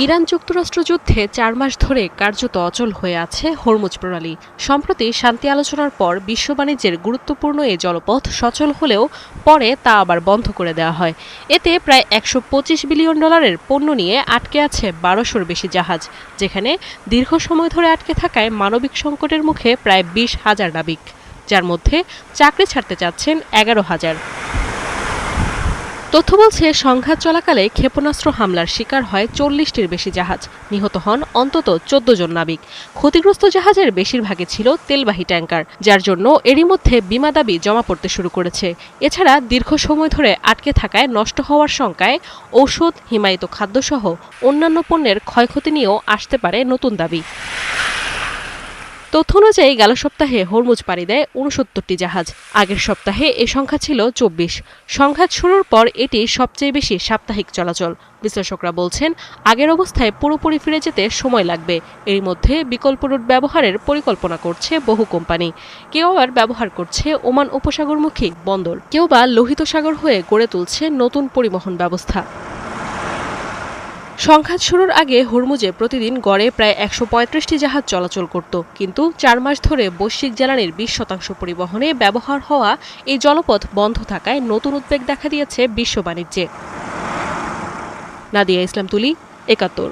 Iran যুক্তরাষ্ট্র যুদ্ধে ৪ মাস ধরে কার্যত অচল হয়ে আছে হরমুজ প্রণালী। সম্প্রতি শান্তি আলোচনার পর বিশ্ব বাণিজ্যের গুরুত্বপূর্ণ এই জলপথ সচল হলেও পরে তা আবার বন্ধ করে দেওয়া হয়। এতে প্রায় $১২৫ বিলিয়ন পণ্য নিয়ে আটকে আছে ১২০০-র বেশি জাহাজ, যেখানে দীর্ঘ সময় ধরে আটকে থাকায় মানবিক সংকটের মুখে প্রায় ২০,০০০ নাবিক, যার মধ্যে চাকরি ছাড়তে চাচ্ছেন ১১,০০০। তথ্য বলছে, সংঘাত চলাকালে ক্ষেপণাস্ত্র হামলার শিকার হয় ৪০টির বেশি জাহাজ, নিহত হন অন্তত ১৪ জন নাবিক। ক্ষতিগ্রস্ত জাহাজের বেশিরভাগই ছিল তেলবাহী ট্যাঙ্কার, যার জন্য এরই মধ্যে বিমা দাবি জমা পড়তে শুরু করেছে। এছাড়া দীর্ঘ সময় ধরে আটকে থাকায় নষ্ট হওয়ার শঙ্কায় ঔষধ, হিমায়িত খাদ্যসহ অন্যান্য পণ্যের ক্ষয়ক্ষতি নিয়েও আসতে পারে নতুন দাবি। তথ্য অনুযায়ী গেল সপ্তাহে হরমুজ পাড়ি দেয় ৬৯টি জাহাজ। আগের সপ্তাহে এ সংখ্যা ছিল ২৪। সংঘাত শুরুর পর এটি সবচেয়ে বেশি সাপ্তাহিক চলাচল। বিশ্লেষকরা বলছেন, আগের অবস্থায় পুরোপুরি ফিরে যেতে সময় লাগবে। এর মধ্যে বিকল্প রুট ব্যবহারের পরিকল্পনা করছে বহু কোম্পানি। কেউ আবার ব্যবহার করছে ওমান উপসাগরমুখী বন্দর, কেউ বা লোহিত সাগর হয়ে গড়ে তুলছে নতুন পরিবহন ব্যবস্থা। সংঘাত শুরুর আগে হরমুজে প্রতিদিন গড়ে প্রায় ১৩৫টি জাহাজ চলাচল করত, কিন্তু ৪ মাস ধরে বৈশ্বিক জ্বালানির ২০% পরিবহনে ব্যবহার হওয়া এই জলপথ বন্ধ থাকায় নতুন উদ্বেগ দেখা দিয়েছে বিশ্ব বাণিজ্যে। নাদিয়া ইসলাম তুলি, ৭১।